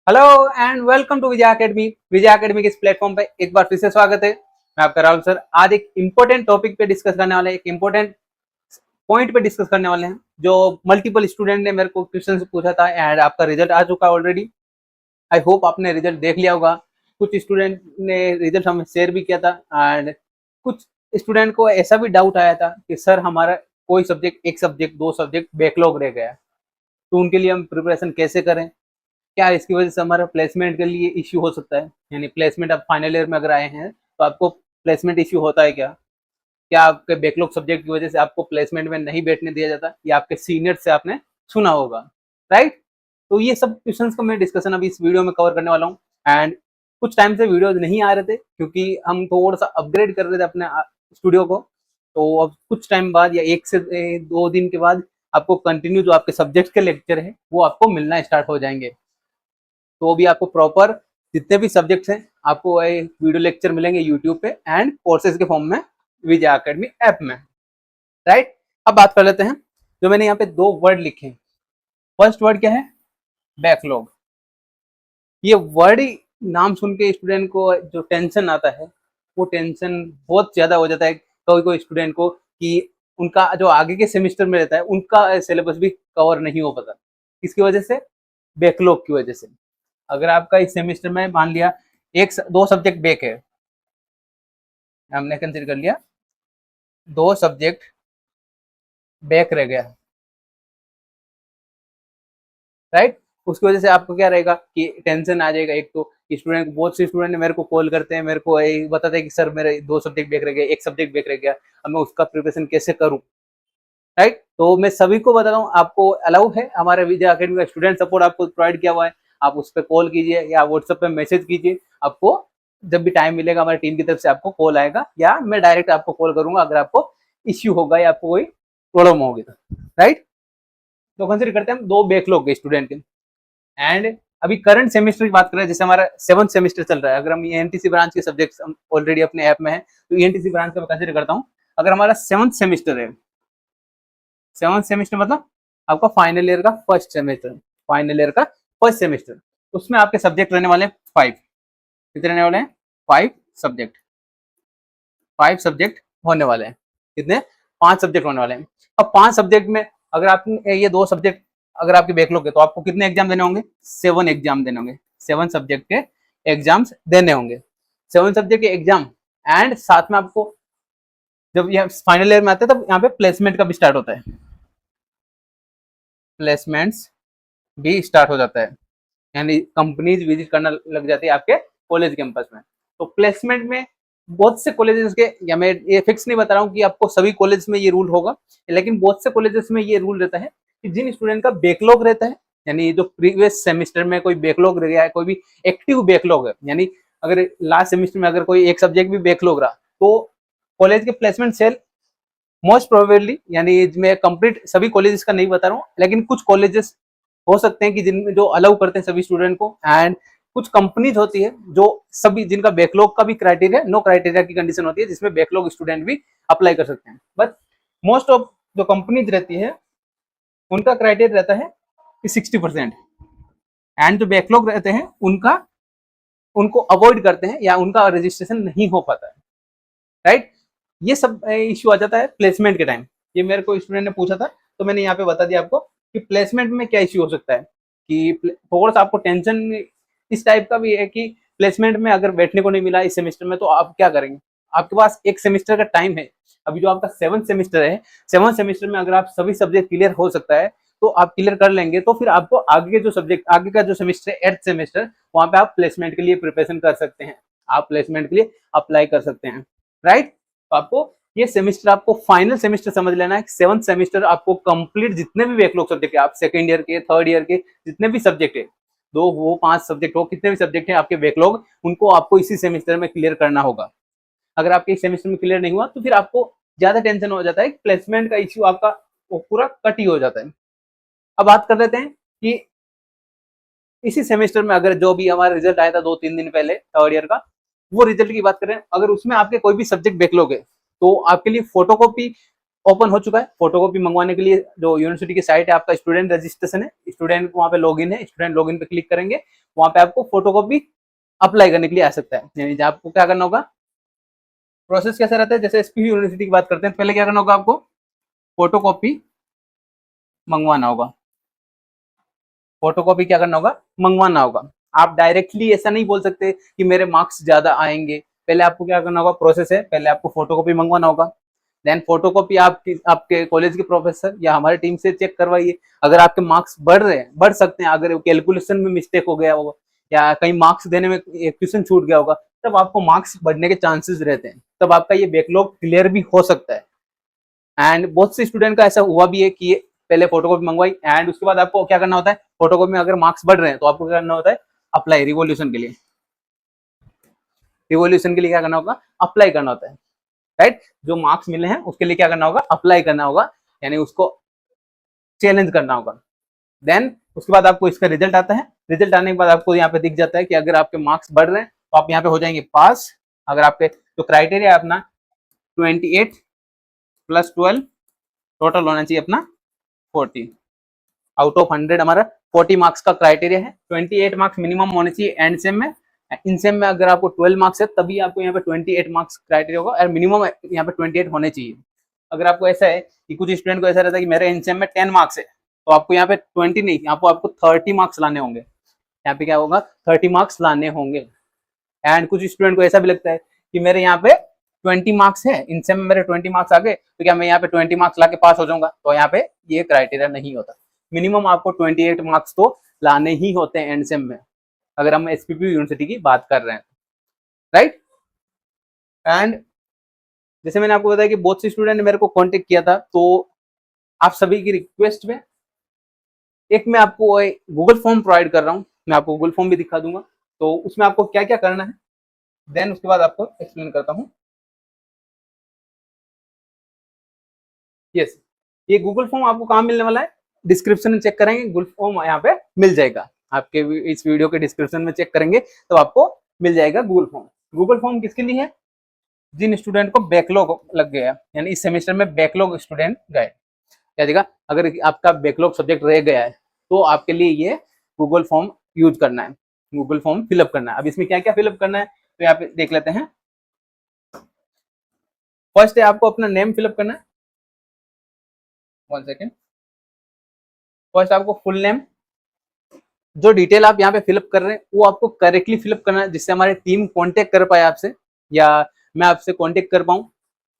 Hello and welcome to Vijay academy. Vijay academy के इस platform पे एक बार फिर से स्वागत है। मैं आपका राहुल सर। आज एक इंपॉर्टेंट टॉपिक पे डिस्कस करने वाले हैं, एक इंपॉर्टेंट पॉइंट पे डिस्कस करने वाले हैं जो मल्टीपल स्टूडेंट ने मेरे को क्वेश्चन पूछा था एंड आपका रिजल्ट आ चुका है ऑलरेडी। आई होप आपने रिजल्ट देख लिया होगा। कुछ स्टूडेंट ने रिजल्ट हमें शेयर भी किया था एंड कुछ स्टूडेंट को ऐसा भी डाउट आया था कि सर हमारा कोई सब्जेक्ट, एक सब्जेक्ट, दो सब्जेक्ट बैकलॉग रह गया, तो उनके लिए हम प्रिपरेशन कैसे करें, क्या इसकी वजह से हमारा प्लेसमेंट के लिए इश्यू हो सकता है। यानी प्लेसमेंट आप फाइनल ईयर में अगर आए हैं तो आपको प्लेसमेंट इश्यू होता है क्या, क्या आपके बैकलॉग सब्जेक्ट की वजह से आपको प्लेसमेंट में नहीं बैठने दिया जाता, या आपके सीनियर से आपने सुना होगा, राइट। तो ये सब क्वेश्चंस को मैं डिस्कशन अभी इस वीडियो में कवर करने वाला हूँ। एंड कुछ टाइम से वीडियो नहीं आ रहे थे क्योंकि हम थोड़ा सा अपग्रेड कर रहे थे अपने स्टूडियो को। तो अब कुछ टाइम बाद या 1 से 2 दिन के बाद आपको कंटिन्यू जो आपके सब्जेक्ट के लेक्चर है वो आपको मिलना स्टार्ट हो जाएंगे। तो अभी आपको प्रॉपर जितने भी सब्जेक्ट्स हैं आपको वीडियो लेक्चर मिलेंगे यूट्यूब पे एंड कोर्सेज के फॉर्म में विजय एकेडमी ऐप में, राइट। अब बात कर लेते हैं। जो मैंने यहाँ पे 2 वर्ड लिखे हैं, फर्स्ट वर्ड क्या है? बैकलॉग। ये वर्ड ही नाम सुन के स्टूडेंट को जो टेंशन आता है वो टेंशन बहुत ज्यादा हो जाता है कोई कोई स्टूडेंट को, कि उनका जो आगे के सेमेस्टर में रहता है उनका सिलेबस भी कवर नहीं हो पाता। किसकी वजह से? बैकलॉग की वजह से। अगर आपका इस सेमेस्टर में मान लिया 1 2 सब्जेक्ट बैक है, हमने कंसिडर कर लिया 2 सब्जेक्ट बैक रह गया, राइट। उसकी वजह से आपको क्या रहेगा कि टेंशन आ जाएगा। एक तो स्टूडेंट, बहुत से स्टूडेंट मेरे को कॉल करते हैं, मेरे को बताते हैं कि सर मेरे 2 सब्जेक्ट बैक रह गया, 1 सब्जेक्ट बैक रह गया, अब मैं उसका प्रिपरेशन कैसे करूं, राइट। तो मैं सभी को बताता हूँ, आपको अलाउ है, हमारे विजय अकेडमी का स्टूडेंट सपोर्ट आपको प्रोवाइड किया हुआ है। आप उस पर कॉल कीजिए या व्हाट्सएप पे मैसेज कीजिए। आपको जब भी टाइम मिलेगा हमारी टीम की तरफ से आपको कॉल आएगा या मैं डायरेक्ट आपको कॉल करूंगा अगर आपको इश्यू होगा या आपको कोई प्रॉब्लम होगी तो, राइट। तो कंसिडर करते हैं हम 2 बैकलॉग के स्टूडेंट के। एंड अभी करंट सेमेस्टर की बात करें, जैसे हमारा 7th सेमेस्टर चल रहा है, अगर हम ईएनटीसी ब्रांच के सब्जेक्ट ऑलरेडी अपने ऐप में है तो ईएनटीसी ब्रांच का मैं कंसिडर करता हूँ। अगर हमारा 7th सेमेस्टर है, 7th सेमेस्टर मतलब आपका फाइनल ईयर का फर्स्ट सेमेस्टर, फाइनल ईयर का फर्स्ट सेमेस्टर, उसमें आपके सब्जेक्ट रहने वाले हैं 5। कितने रहने वाले हैं? 5 सब्जेक्ट। 5 सब्जेक्ट होने वाले हैं। कितने? 5 सब्जेक्ट होने वाले हैं। अब 5 सब्जेक्ट में अगर आपने ये 2 सब्जेक्ट अगर आपके बैकलॉग है तो आपको कितने एग्जाम देने होंगे? 7 एग्जाम देने होंगे। 7 सब्जेक्ट के एग्जाम्स देने होंगे। 7 सब्जेक्ट के एग्जाम एंड साथ में आपको जब ये फाइनल ईयर में आते हैं तब यहाँ पे प्लेसमेंट का भी स्टार्ट होता है। प्लेसमेंट्स भी स्टार्ट हो जाता है, यानी कंपनीज विजिट करना लग जाती है आपके कॉलेज कैंपस में। तो प्लेसमेंट में बहुत से कॉलेजेस के, या मैं ये फिक्स नहीं बता रहा हूँ कि आपको सभी कॉलेज में ये रूल होगा, लेकिन बहुत से कॉलेजेस में ये रूल रहता है कि जिन स्टूडेंट का बैकलॉग रहता है, यानी जो प्रीवियस सेमेस्टर में कोई बैकलॉग रह गया है, कोई भी एक्टिव बैकलॉग है, यानी अगर लास्ट सेमेस्टर में अगर कोई एक सब्जेक्ट भी बैकलॉग रहा तो कॉलेज के प्लेसमेंट सेल मोस्ट प्रोबेबली, यानी मैं कंप्लीट सभी कॉलेजेस का नहीं बता रहा हूँ, लेकिन कुछ कॉलेजेस हो सकते हैं कि जिनमें जो अलाउ करते हैं सभी स्टूडेंट को, एंड कुछ कंपनीज होती है जो सभी, जिनका बैकलॉग का भी क्राइटेरिया, नो क्राइटेरिया की कंडीशन होती है जिसमें बैकलॉग स्टूडेंट भी अप्लाई कर सकते हैं। बट मोस्ट ऑफ जो कंपनीज रहती है उनका क्राइटेरिया रहता है कि 60%, एंड जो बैकलॉग रहते हैं उनका उनको अवॉइड करते हैं या उनका रजिस्ट्रेशन नहीं हो पाता है, राइट। ये सब इश्यू आ जाता है प्लेसमेंट के टाइम। ये मेरे को स्टूडेंट ने पूछा था तो मैंने यहाँ पे बता दिया आपको कि प्लेसमेंट में क्या इश्यू हो सकता है। कि थोड़ा सा आपको टेंशन इस टाइप का भी है कि प्लेसमेंट में अगर बैठने को नहीं मिला इस सेमेस्टर में तो आप क्या करेंगे। आपके पास एक सेमेस्टर का टाइम है। अभी जो आपका 7th सेमेस्टर है, 7th सेमेस्टर में अगर आप सभी सब्जेक्ट क्लियर हो सकता है तो आप क्लियर कर लेंगे, तो फिर आपको आगे जो सब्जेक्ट, आगे का जो सेमेस्टर है 8th सेमेस्टर, वहां पे आप प्लेसमेंट के लिए प्रिपरेशन कर सकते हैं, आप प्लेसमेंट के लिए अप्लाई कर सकते हैं, राइट। तो आपको ये सेमेस्टर, आपको फाइनल सेमेस्टर समझ लेना है। 7th सेमेस्टर आपको कंप्लीट जितने भी बैकलॉग सब्जेक्ट है, आप सेकंड ईयर के, थर्ड ईयर के जितने भी सब्जेक्ट है, 2 वो 5 सब्जेक्ट हो, कितने भी सब्जेक्ट है आपके बैकलॉग, उनको आपको इसी सेमेस्टर में क्लियर करना होगा। अगर आपके इस सेमेस्टर में क्लियर नहीं हुआ तो फिर आपको ज्यादा टेंशन हो जाता है, प्लेसमेंट का इश्यू आपका वो पूरा कट ही हो जाता है। अब बात कर लेते हैं कि इसी सेमेस्टर में अगर जो भी हमारा रिजल्ट आया था 2 3 दिन पहले थर्ड ईयर का, वो रिजल्ट की बात करें, अगर उसमें आपके कोई भी सब्जेक्ट बैकलॉग है तो आपके लिए फोटोकॉपी ओपन हो चुका है। फोटोकॉपी मंगवाने के लिए जो यूनिवर्सिटी की साइट है आपका स्टूडेंट रजिस्ट्रेशन है, स्टूडेंट वहाँ पे लॉगिन है, स्टूडेंट लॉगिन पे क्लिक करेंगे, वहाँ पे आपको फोटोकॉपी अप्लाई करने के लिए आ सकता है। यानी आपको क्या करना होगा, प्रोसेस कैसा रहता है, जैसे एसपी यूनिवर्सिटी की बात करते हैं, पहले क्या करना होगा, आपको फोटोकॉपी मंगवाना होगा। फोटोकॉपी क्या करना होगा, मंगवाना होगा। आप डायरेक्टली ऐसा नहीं बोल सकते कि मेरे मार्क्स ज्यादा आएंगे। पहले आपको क्या करना होगा, प्रोसेस है, पहले आपको फोटोकॉपी मंगवाना होगा। देन फोटोकॉपी आपके कॉलेज के प्रोफेसर या हमारी टीम से चेक करवाइए। अगर आपके मार्क्स बढ़ रहे हैं, बढ़ सकते हैं, अगर कैलकुलेशन में मिस्टेक हो गया होगा या कहीं मार्क्स देने में एक क्वेश्चन छूट गया होगा, तब आपको मार्क्स बढ़ने के चांसेस रहते हैं, तब आपका ये बैकलॉग क्लियर भी हो सकता है। एंड बहुत से स्टूडेंट का ऐसा हुआ भी है कि पहले फोटोकॉपी मंगवाई एंड उसके बाद आपको क्या करना होता है, फोटोकॉपी में अगर मार्क्स बढ़ रहे हैं तो आपको क्या करना होता है, अप्लाई रिवॉल्यूशन के लिए, रिवॉल्यूशन के लिए क्या करना होगा, अप्लाई करना होता है, राइट। जो मार्क्स मिले हैं उसके लिए क्या करना होगा, अप्लाई करना होगा, यानी उसको चैलेंज करना होगा। देन उसके बाद आपको इसका रिजल्ट आता है। रिजल्ट आने के बाद आपको यहाँ पे दिख जाता है कि अगर आपके मार्क्स बढ़ रहे हैं तो आप यहाँ पे हो जाएंगे पास। अगर आपके जो क्राइटेरिया है अपना 28 + 12 टोटल होना चाहिए अपना 40, आउट ऑफ 100 हमारा 40 मार्क्स का क्राइटेरिया है। 28 मार्क्स मिनिमम होने चाहिए एंड सेम में। इन सेम में अगर आपको 12 मार्क्स है तभी आपको यहाँ पे 28 मार्क्स क्राइटेरिया होगा और मिनिमम यहाँ पे 28 होने चाहिए। अगर आपको ऐसा है कि कुछ स्टूडेंट को ऐसा रहता है कि मेरे इन सेम में 10 मार्क्स है, तो आपको यहाँ पे 20 नहीं, यहाँ पे आपको 30 मार्क्स लाने होंगे। यहाँ पे क्या होगा, 30 मार्क्स लाने होंगे। एंड कुछ स्टूडेंट को ऐसा भी लगता है कि मेरे यहाँ पे 20 मार्क्स है, इन सेम में मेरे 20 मार्क्स आ गए, तो क्या मैं यहाँ पे 20 मार्क्स ला के पास हो जाऊंगा, तो यहाँ पे ये क्राइटेरिया नहीं होता। मिनिमम आपको 28 मार्क्स तो लाने ही होते हैं एंड सेम में, अगर हम एसपीपी यूनिवर्सिटी की बात कर रहे हैं, राइट। एंड जैसे मैंने आपको बताया कि बहुत से स्टूडेंट ने मेरे को कांटेक्ट किया था, तो आप सभी की रिक्वेस्ट में एक मैं आपको गूगल फॉर्म प्रोवाइड कर रहा हूँ। मैं आपको गूगल फॉर्म भी दिखा दूंगा, तो उसमें आपको क्या क्या करना है, देन उसके बाद आपको एक्सप्लेन करता हूँ। यस, ये गूगल फॉर्म आपको कहाँ मिलने वाला है, डिस्क्रिप्शन में चेक करेंगे, गूगल फॉर्म यहाँ पे मिल जाएगा आपके इस वीडियो के डिस्क्रिप्शन में चेक करेंगे तो आपको मिल जाएगा गूगल फॉर्म। गूगल फॉर्म किसके लिए है, जिन स्टूडेंट को बैकलॉग लग गया, यानी इस सेमेस्टर में बैकलॉग स्टूडेंट गए, क्या देखा, अगर आपका बैकलॉग सब्जेक्ट रह गया है तो आपके लिए ये गूगल फॉर्म यूज करना है, गूगल फॉर्म फिलअप करना है। अब इसमें क्या क्या फिलअप करना है तो यहाँ पे देख लेते हैं। फर्स्ट है आपको अपना नेम फिलअप करना है, 1 सेकेंड। फर्स्ट आपको फुल नेम, जो डिटेल आप यहाँ पे फिलअप कर रहे हैं वो आपको करेक्टली फिलअप करना है, जिससे हमारी टीम कांटेक्ट कर पाए आपसे, या मैं आपसे कांटेक्ट कर पाऊँ,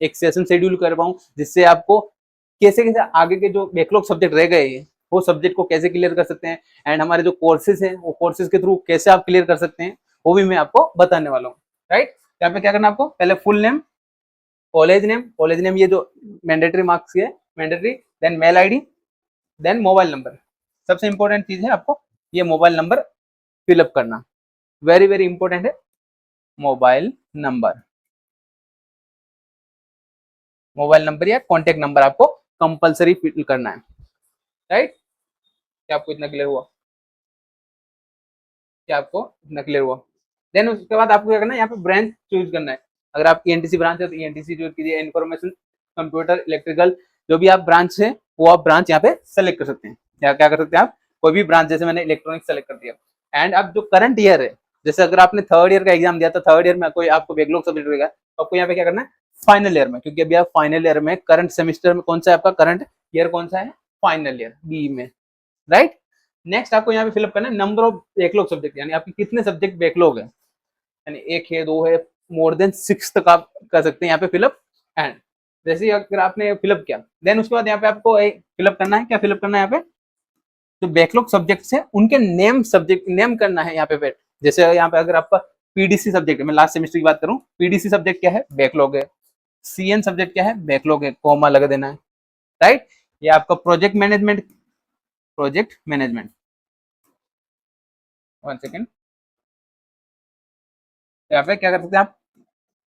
एक सेशन शेड्यूल कर पाऊँ, जिससे आपको कैसे कैसे आगे के जो बैकलॉग सब्जेक्ट रह गए हैं वो सब्जेक्ट को कैसे क्लियर कर सकते हैं, एंड हमारे जो कोर्सेज हैं वो कोर्सेज के थ्रू कैसे आप क्लियर कर सकते हैं, वो भी मैं आपको बताने वाला हूँ, राइट। यहाँ पे क्या करना है आपको, पहले फुल नेम, कॉलेज नेम ये जो मैंडेटरी मार्क्स है, mandatory, then mail ID, then mobile number. सबसे इंपॉर्टेंट चीज है आपको ये मोबाइल नंबर फिलअप करना, वेरी वेरी इंपॉर्टेंट है। मोबाइल नंबर, मोबाइल नंबर या कॉन्टेक्ट नंबर आपको कंपलसरी फिल करना है, राइट। क्या आपको इतना क्लियर हुआ, क्या आपको इतना क्लियर हुआ। देन उसके बाद आपको क्या करना है, यहाँ पे ब्रांच चूज करना है। अगर आप ईएनटीसी ब्रांच है तो ईएनटीसी चूज कीजिए, इन्फॉर्मेशन कंप्यूटर इलेक्ट्रिकल जो भी आप ब्रांच है वो आप ब्रांच यहाँ पे सेलेक्ट कर सकते हैं, या क्या कर सकते हैं आप, कोई भी ब्रांच, जैसे मैंने इलेक्ट्रॉनिक्स सेलेक्ट कर दिया। एंड अब जो करंट ईयर है, जैसे अगर आपने थर्ड ईयर का एग्जाम दिया तो थर्ड ईयर में कोई आपको बैकलॉग सब्जेक्ट रहेगा, तो आपको यहाँ पे क्या करना है, फाइनल ईयर में, क्योंकि अभी आप फाइनल ईयर में, करंट सेमेस्टर में कौन सा है आपका करंट ईयर, कौन सा है, फाइनल ईयर बी में, राइट। नेक्स्ट आपको यहाँ पे फिलअप करना है नंबर ऑफ बैकलॉग सब्जेक्ट, यानी आपके कितने सब्जेक्ट बैकलॉग है, यानी 1 है 2 है, मोर देन 6 तक आप कर सकते हैं यहाँ पे फिलअप। एंड जैसे अगर आपने फिलअप किया, देन उसके बाद यहाँ पे आपको फिलअप करना है, क्या फिलअप करना है, यहाँ पे जो बैकलॉग सब्जेक्ट्स है उनके नेम, सब्जेक्ट नेम करना है यहाँ पे। जैसे यहाँ पे अगर आपका पीडीसी सब्जेक्ट है, मैं लास्ट सेमेस्टर की बात करूँ, पीडीसी सब्जेक्ट क्या है, बैकलॉग है। सीएन सब्जेक्ट क्या है, बैकलॉग है, कॉमा लगा देना है, राइट। ये आपका project management, project management, 1 second. यहाँ पे क्या कर सकते हैं आप,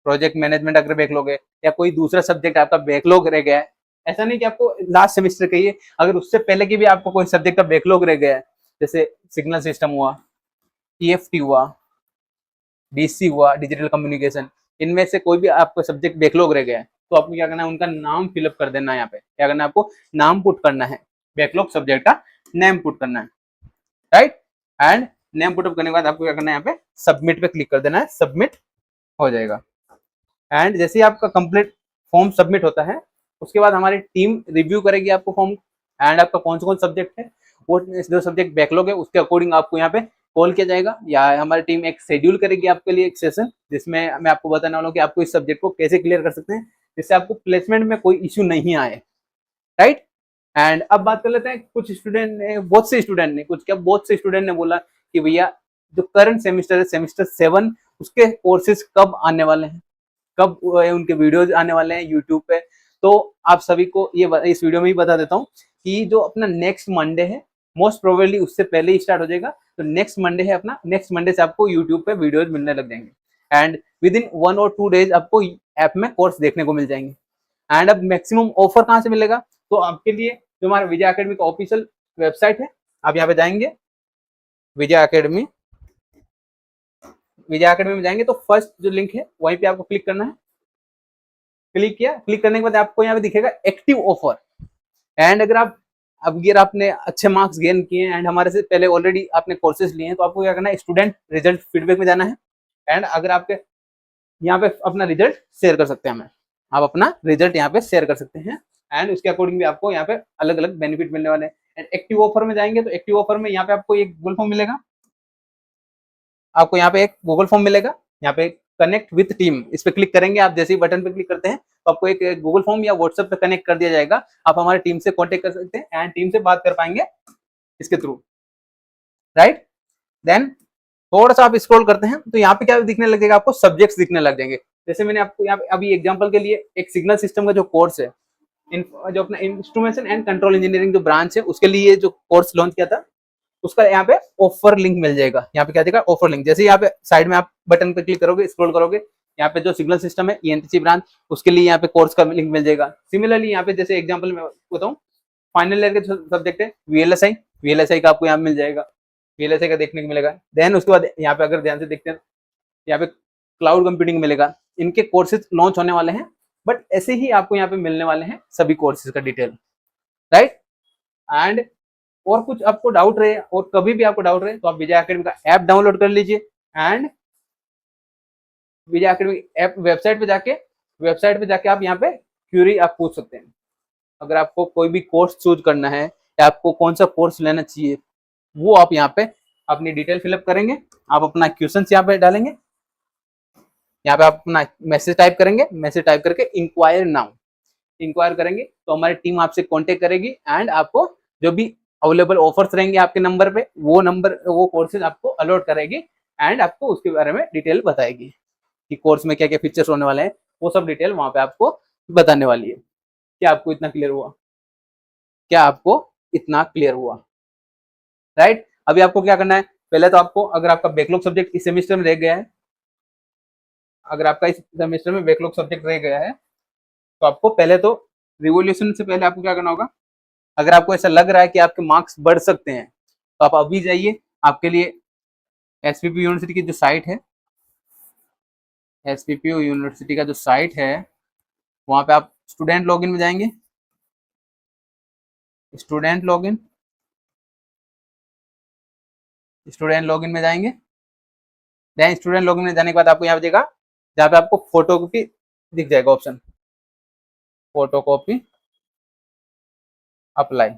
प्रोजेक्ट मैनेजमेंट अगर बैकलॉग है, या कोई दूसरा सब्जेक्ट आपका बैकलॉग रह गया है, ऐसा नहीं कि आपको लास्ट सेमेस्टर का ही है, अगर उससे पहले की भी आपको कोई सब्जेक्ट का बैकलॉग रह गया है, जैसे सिग्नल सिस्टम हुआ, ईएफटी हुआ, डीसी हुआ, डिजिटल कम्युनिकेशन, इनमें से कोई भी आपका सब्जेक्ट बैकलॉग रह गया है तो आपको क्या करना है, उनका नाम फिलअप कर देना है। यहाँ पे क्या करना है, आपको नाम पुट करना है, बैकलॉग सब्जेक्ट का नेम पुट करना है, राइट। एंड नेम पुटअप करने के बाद आपको क्या करना है, यहाँ पे सबमिट पे क्लिक कर देना है, सबमिट हो जाएगा। एंड जैसे ही आपका कंप्लीट फॉर्म सबमिट होता है, उसके बाद हमारी टीम रिव्यू करेगी आपको फॉर्म, एंड आपका कौन से कौन सब्जेक्ट है, वो जो सब्जेक्ट बैकलॉग है उसके अकॉर्डिंग आपको यहाँ पे कॉल किया जाएगा, या हमारी टीम एक शेड्यूल करेगी आपके लिए एक सेशन, जिसमें मैं आपको बताने वाला हूँ कि आपको इस सब्जेक्ट को कैसे क्लियर कर सकते हैं, जिससे आपको प्लेसमेंट में कोई इश्यू नहीं आए, राइट। एंड अब बात कर लेते हैं, कुछ स्टूडेंट ने, बहुत से स्टूडेंट ने बोला कि भैया जो करंट सेमिस्टर है, सेमिस्टर 7, उसके कोर्सेज कब आने वाले हैं, कब उनके वीडियोज आने वाले हैं यूट्यूब पे। तो आप सभी को ये इस वीडियो में ही बता देता हूँ कि जो अपना नेक्स्ट मंडे है, मोस्ट प्रोबेबली उससे पहले ही स्टार्ट हो जाएगा। तो नेक्स्ट मंडे है अपना, नेक्स्ट मंडे से आपको यूट्यूब पे वीडियोज मिलने लग जाएंगे, एंड विद इन 1 और 2 डेज आपको ऐप में कोर्स देखने को मिल जाएंगे। एंड अब मैक्सिमम ऑफर कहाँ से मिलेगा, तो आपके लिए जो हमारा विजय अकेडमी का ऑफिशियल वेबसाइट है, आप यहाँ पे जाएंगे, विजय अकेडमी में जाएंगे तो फर्स्ट जो लिंक है वहीं पे आपको क्लिक करना है। क्लिक किया, क्लिक करने के बाद आपको यहाँ पे दिखेगा एक्टिव ऑफर। एंड अगर आपने अच्छे मार्क्स गेन किए हैं एंड हमारे से पहले ऑलरेडी आपने कोर्सेज लिए हैं, तो आपको क्या करना है, स्टूडेंट रिजल्ट फीडबैक में जाना है। एंड अगर आपके यहाँ पे अपना रिजल्ट शेयर कर सकते हैं हमें, आप अपना रिजल्ट यहाँ पे शेयर कर सकते हैं, एंड उसके अकॉर्डिंग भी आपको यहाँ पे अलग अलग बेनिफिट मिलने वाले हैं। एंड एक्टिव ऑफर में जाएंगे तो एक्टिव ऑफर में यहाँ पे आपको एक गूगल फॉर्म मिलेगा, यहाँ पे कनेक्ट विथ टीम, इस पे क्लिक करेंगे आप, जैसे ही बटन पे क्लिक करते हैं तो आपको एक गूगल फॉर्म या व्हाट्सएप पे कनेक्ट कर दिया जाएगा, आप हमारे टीम से कांटेक्ट कर सकते हैं एंड टीम से बात कर पाएंगे इसके थ्रू, राइट। देन थोड़ा सा आप स्क्रॉल करते हैं तो यहाँ पे क्या दिखने लगेगा, आपको सब्जेक्ट्स दिखने लग जाएंगे। जैसे मैंने आपको यहाँ पे अभी एग्जांपल के लिए एक सिग्नल सिस्टम का जो कोर्स है, जो अपना इंस्ट्रूमेंटेशन एंड कंट्रोल इंजीनियरिंग जो ब्रांच है, उसके लिए जो कोर्स लॉन्च किया था, उसका यहाँ पे ऑफर लिंक मिल जाएगा। यहाँ पे क्या देगा, ऑफर लिंक। जैसे यहाँ पे साइड में आप बटन पे क्लिक करोगे, स्क्रॉल करोगे, यहाँ पे जो सिग्नल सिस्टम है ईएनटीसी ब्रांच, उसके लिए यहाँ पे कोर्स का लिंक मिल जाएगा। सिमिलरली यहाँ पे जैसे एग्जांपल में बताऊँ, फाइनल ईयर के सब्जेक्ट है वीएलएसआई का आपको यहाँ मिल जाएगा, वीएलएसआई का देखने को मिलेगा। देन उसके बाद यहाँ पे अगर ध्यान से देखते हैं, यहाँ पे क्लाउड कंप्यूटिंग मिलेगा। इनके कोर्सेज लॉन्च होने वाले हैं, बट ऐसे ही आपको यहाँ पे मिलने वाले हैं सभी कोर्सेज का डिटेल, राइट। एंड और कुछ आपको डाउट रहे और कभी भी आपको डाउट रहे तो आप विजय अकेडमी का ऐप डाउनलोड कर लीजिए, and Vijay academy app website पे जाके आप यहाँ पे क्यूरी आप पूछ सकते हैं। अगर आपको कोई भी कोर्स चूज करना है या आपको कौन सा कोर्स लेना चाहिए, वो आप यहाँ पे अपनी डिटेल फिलअप करेंगे, आप अपना क्वेश्चन यहाँ पे डालेंगे, यहाँ पे आप अपना मैसेज टाइप करेंगे, मैसेज टाइप करके इंक्वायर नाउ इंक्वायर करेंगे तो हमारी टीम आपसे कांटेक्ट करेगी, एंड आपको जो भी अवेलेबल ऑफर्स रहेंगे आपके नंबर पे, वो कोर्सेज आपको अलॉट करेगी, एंड आपको उसके बारे में डिटेल बताएगी कि कोर्स में क्या क्या फीचर्स होने वाले हैं, वो सब डिटेल वहां पे आपको बताने वाली है। क्या आपको इतना क्लियर हुआ? राइट। अभी आपको क्या करना है, पहले तो आपको, अगर आपका बैकलॉग सब्जेक्ट इस सेमेस्टर में रह गया है, अगर आपका इस सेमेस्टर में बैकलॉग सब्जेक्ट रह गया है, तो आपको पहले तो रिवोल्यूशन से पहले आपको क्या करना होगा, अगर आपको ऐसा लग रहा है कि आपके मार्क्स बढ़ सकते हैं, तो आप अभी जाइए, आपके लिए एसपीपी यूनिवर्सिटी की जो साइट है, एसपीपी यूनिवर्सिटी का जो साइट है, वहां पे आप स्टूडेंट लॉगिन में जाएंगे, स्टूडेंट लॉगिन में जाएंगे। देन स्टूडेंट लॉगिन में जाने के बाद आपको यहाँ पे देगा, जहाँ पे आपको फोटो कॉपी दिख जाएगा option, photo copy apply.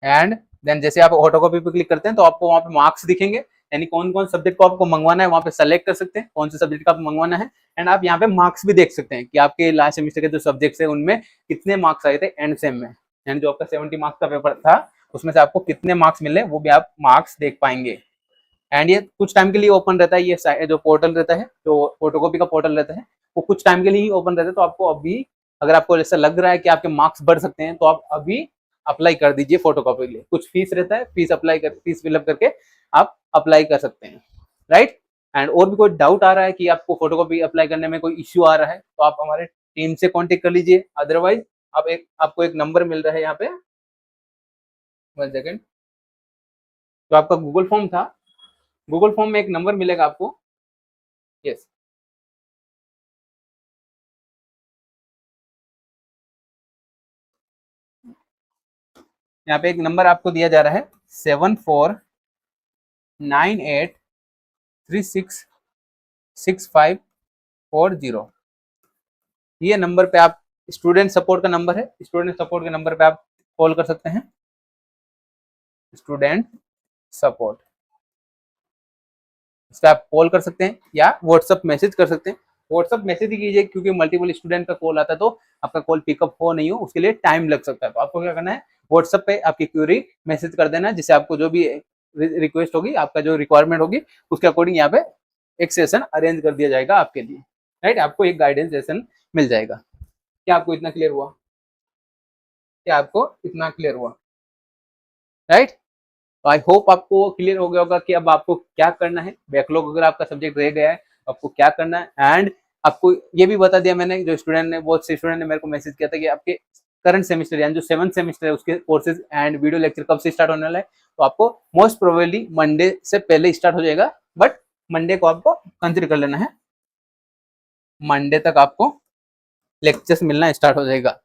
And then जैसे आप फोटो कॉपी पे क्लिक करते हैं तो आपको वहाँ पे मार्क्स दिखेंगे, यानी कौन कौन सब्जेक्ट को आपको मंगवाना है, वहाँ पे सेलेक्ट कर सकते हैं कौन से सब्जेक्ट का आपको मंगवाना है। एंड आप यहाँ पे मार्क्स भी देख सकते हैं कि आपके लास्ट सेमेस्टर के जो सब्जेक्ट्स है उनमें कितने मार्क्स आए थे एंड सेम में, यानी जो आपका 70 मार्क्स का पेपर था उसमें से आपको कितने मार्क्स मिले, वो भी आप मार्क्स देख पाएंगे। एंड ये कुछ टाइम के लिए ओपन रहता है, ये जो पोर्टल रहता है, जो फोटोकॉपी का पोर्टल रहता है, वो कुछ टाइम के लिए ही ओपन रहता है। तो आपको अभी, अगर आपको ऐसा लग रहा है कि आपके मार्क्स बढ़ सकते हैं, तो आप अभी अप्लाई कर दीजिए फोटोकॉपी के लिए। कुछ फीस रहता है, फीस फिलअप करके आप अप्लाई कर सकते हैं, राइट। एंड और भी कोई डाउट आ रहा है कि आपको फोटोकॉपी अप्लाई करने में कोई इश्यू आ रहा है, तो आप हमारे टीम से कॉन्टेक्ट कर लीजिए। अदरवाइज आपको एक नंबर मिल रहा है यहाँ पे, 1 सेकेंड, जो आपका गूगल फॉर्म था, गूगल फॉर्म में एक नंबर मिलेगा आपको, यस, यहाँ पे एक नंबर आपको दिया जा रहा है 7498366540। ये नंबर पे आप, स्टूडेंट सपोर्ट का नंबर है, स्टूडेंट सपोर्ट के नंबर पे आप कॉल कर सकते हैं, स्टूडेंट सपोर्ट। इस पर आप कॉल कर सकते हैं या व्हाट्सअप मैसेज कर सकते हैं। व्हाट्सअप मैसेज ही कीजिए, क्योंकि मल्टीपल स्टूडेंट का कॉल आता है तो आपका कॉल पिकअप हो नहीं हो, उसके लिए टाइम लग सकता है। तो आपको क्या करना है, व्हाट्सअप पे आपकी क्वेरी मैसेज कर देना, जिससे आपको जो भी रिक्वेस्ट होगी, आपका जो रिक्वायरमेंट होगी, उसके अकॉर्डिंग यहाँ पे एक सेशन अरेंज कर दिया जाएगा आपके लिए। राइट, आपको एक गाइडेंस सेशन मिल जाएगा। क्या आपको इतना क्लियर हुआ? क्या आपको इतना क्लियर हुआ? राइट, तो आई होप आपको क्लियर हो गया होगा कि अब आपको क्या करना है। बैकलॉग अगर आपका सब्जेक्ट रह गया है, आपको क्या करना है। एंड आपको ये भी बता दिया मैंने, जो स्टूडेंट ने, बहुत से स्टूडेंट ने मेरे को मैसेज किया था कि आपके करंट सेमेस्टर यानी जो 7th सेमेस्टर है उसके कोर्सेज एंड वीडियो लेक्चर कब से स्टार्ट होने वाला है। तो आपको मोस्ट प्रोबेबली मंडे से पहले स्टार्ट हो जाएगा, बट मंडे को आपको कंसिडर कर लेना है, मंडे तक आपको लेक्चर्स मिलना स्टार्ट हो जाएगा।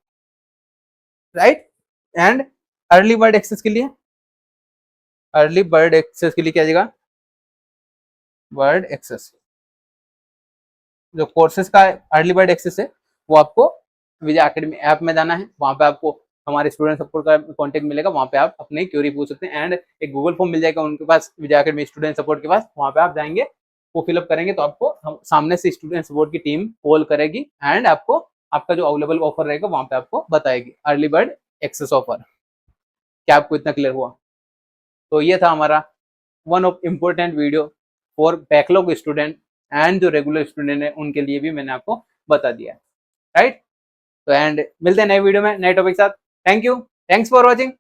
Right, and early bird access के लिए, अर्ली बर्ड एक्सेस के लिए क्या जाएगा, बर्ड एक्सेस जो कोर्सेज का अर्ली बर्ड एक्सेस है, वो आपको विजय एकेडमी ऐप में जाना है। वहां पे आपको हमारे स्टूडेंट सपोर्ट का कांटेक्ट मिलेगा, वहां पे आप अपनी क्वेरी पूछ सकते हैं। एंड एक गूगल फॉर्म मिल जाएगा उनके पास, विजय एकेडमी स्टूडेंट सपोर्ट के पास। वहां पे आप जाएंगे, वो फिलअप करेंगे तो आपको हम सामने से स्टूडेंट सपोर्ट की टीम कॉल करेगी एंड आपको आपका जो अवेलेबल ऑफर रहेगा वहां पे आपको बताएगी, अर्ली बर्ड एक्सेस ऑफर। क्या आपको इतना क्लियर हुआ? तो ये था हमारा one of important video for backlog student and जो रेगुलर स्टूडेंट है उनके लिए भी मैंने आपको बता दिया है। राइट, तो एंड मिलते हैं नए वीडियो में नए टॉपिक के साथ। Thank you, thanks for watching.